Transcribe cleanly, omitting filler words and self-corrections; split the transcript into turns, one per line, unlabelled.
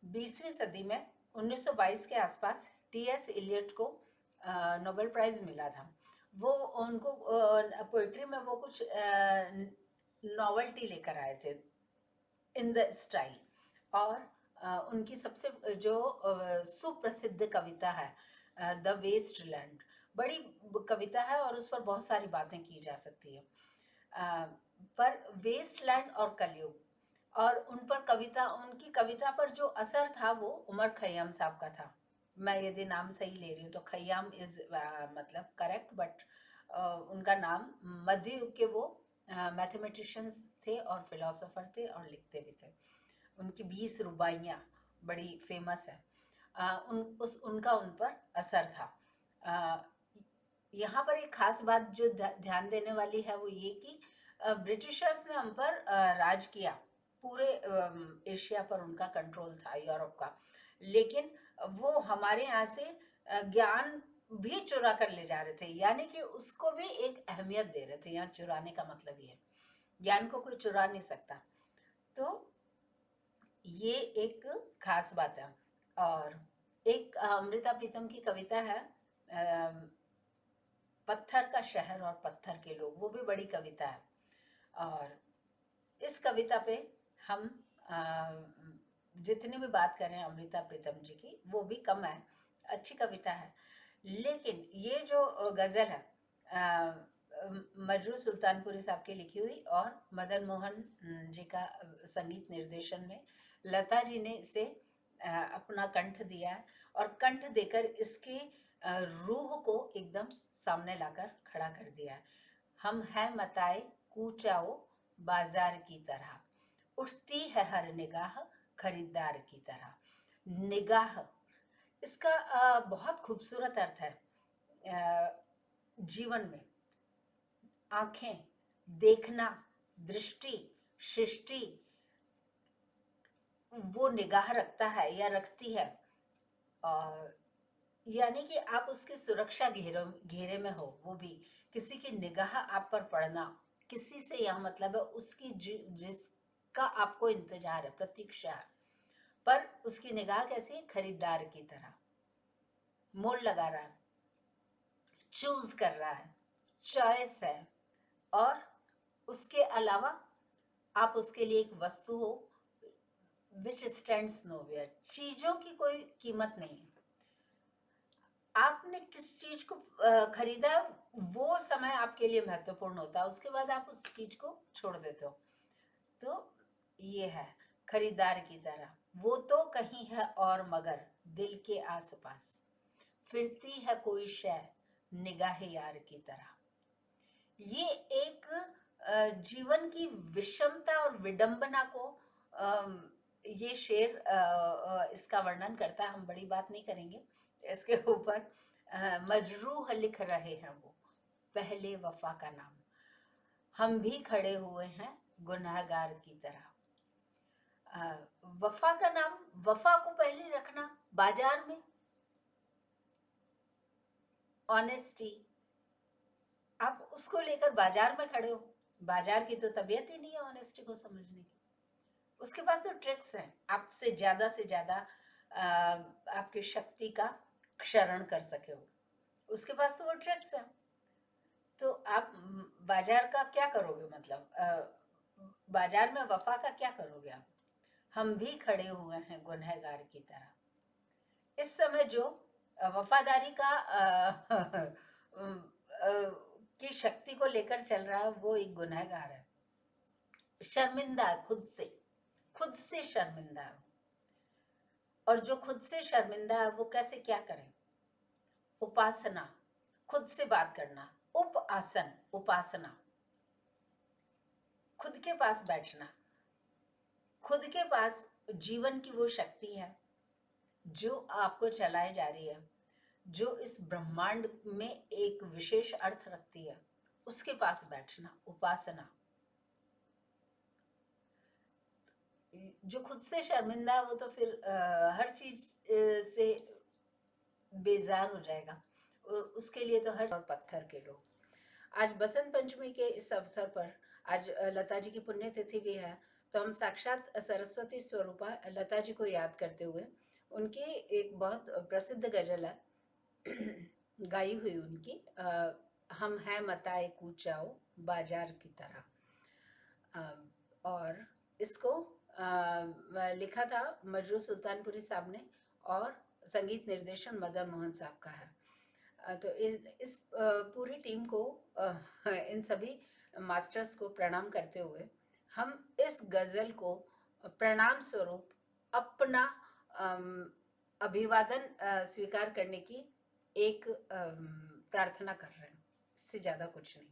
20वीं सदी में 1922 के आसपास टी.एस. इलियट को नोबेल प्राइज मिला था। वो उनको पोइट्री में वो कुछ नॉवेल्टी लेकर आए थे इन द स्टाइल। और उनकी सबसे जो सुप्रसिद्ध कविता है द वेस्ट लैंड, बड़ी कविता है और उस पर बहुत सारी बातें की जा सकती है। पर वेस्ट लैंड और कलयुग और उन पर कविता, उनकी कविता पर जो असर था वो उमर खयाम साहब का था। मैं यदि नाम सही ले रही हूँ तो खयाम इज मतलब करेक्ट, बट उनका नाम, मध्य युग के वो मैथमेटिशियंस थे और फिलोसोफर थे और लिखते भी थे। उनकी 20 रुबाइयाँ बड़ी फेमस है। उनका उन पर असर था। यहाँ पर एक खास बात जो ध्यान देने वाली है वो ये कि ब्रिटिशर्स ने हम पर राज किया, पूरे एशिया पर उनका कंट्रोल था, यूरोप का, लेकिन वो हमारे यहाँ से ज्ञान भी चुरा कर ले जा रहे थे, यानी कि उसको भी एक अहमियत दे रहे थे। यहाँ चुराने का मतलब ये है, ज्ञान को कोई चुरा नहीं सकता। तो ये एक खास बात है। और एक अमृता प्रीतम की कविता है पत्थर का शहर और पत्थर के लोग, वो भी बड़ी कविता है। और इस कविता पे हम जितनी भी बात करें अमृता प्रीतम जी की वो भी कम है, अच्छी कविता है। लेकिन ये जो गज़ल है मजरू सुल्तानपुरी साहब की लिखी हुई और मदन मोहन जी का संगीत निर्देशन में लता जी ने इसे अपना कंठ दिया है और कंठ देकर इसकी रूह को एकदम सामने लाकर खड़ा कर दिया है। हम हैं मताए कूचाओ बाजार की तरह, उठती है हर निगाह खरीदार की तरह। निगाह, इसका बहुत खूबसूरत अर्थ है। जीवन में आंखें, देखना, दृष्टि, सृष्टि, वो निगाह रखता है या रखती है। और यानी कि आप उसकी सुरक्षा घेरे में हो, वो भी किसी की निगाह आप पर पड़ना, किसी से यह मतलब है उसकी जिसका आपको इंतजार है, प्रतीक्षा है, पर उसकी निगाह कैसी, खरीदार की तरह मोल लगा रहा है, चूज कर रहा है, चॉइस है। और उसके अलावा आप उसके लिए एक वस्तु हो विच स्टैंड्स नोवेयर, चीजों की कोई कीमत नहीं। आपने किस चीज को खरीदा, वो समय आपके लिए महत्वपूर्ण होता है, उसके बाद आप उस चीज को छोड़ देते हो। तो ये है खरीदार की तरह, वो तो कहीं है और मगर दिल के आसपास फिरती है कोई शय निगाह यार की तरह। ये एक जीवन की विषमता और विडंबना को ये शेर इसका वर्णन करता है। हम बड़ी बात नहीं करेंगे इसके ऊपर। मजरूह लिख रहे हैं वो पहले वफा का नाम, हम भी खड़े हुए हैं गुनहगार की तरह। वफा का नाम, वफा को पहले रखना, बाजार में ऑनेस्टी, आप उसको लेकर बाजार में खड़े हो। बाजार की तो तबीयत ही नहीं है ऑनेस्टी को समझने की। उसके पास तो ट्रिक्स हैं, आपसे से ज्यादा आपकी शक्ति का क्षरण कर सके हो, उसके पास तो वो ट्रिक्स हैं। तो आप बाजार का क्या करोगे, मतलब बाजार में वफा का क्या करोगे आप। हम भी खड़े हुए हैं गुनहगार की तरह। इस समय जो वफादारी का की शक्ति को लेकर चल रहा है वो एक गुनहगार है, शर्मिंदा है, खुद से शर्मिंदा है। और जो खुद से शर्मिंदा है वो कैसे क्या करें, उपासना, खुद से बात करना, उपासन, उपासना, खुद के पास बैठना, खुद के पास जीवन की वो शक्ति है जो आपको चलाए जा रही है, जो इस ब्रह्मांड में एक विशेष अर्थ रखती है, उसके पास बैठना, उपासना। जो खुद से शर्मिंदा है वो तो फिर हर चीज से बेजार हो जाएगा, उसके लिए तो हर और पत्थर के लोग। आज बसंत पंचमी के इस अवसर पर आज लता जी की पुण्यतिथि भी है, तो हम साक्षात सरस्वती स्वरूपा लता जी को याद करते हुए उनकी एक बहुत प्रसिद्ध गज़ल है गाई हुई उनकी, हम हैं मताए कूच जाओ बाजार की तरह। और इसको लिखा था मजरू सुल्तानपुरी साहब ने और संगीत निर्देशन मदन मोहन साहब का है। तो इस पूरी टीम को, इन सभी मास्टर्स को प्रणाम करते हुए हम इस गज़ल को प्रणाम स्वरूप अपना अभिवादन स्वीकार करने की एक प्रार्थना कर रहे हैं, इससे ज़्यादा कुछ नहीं।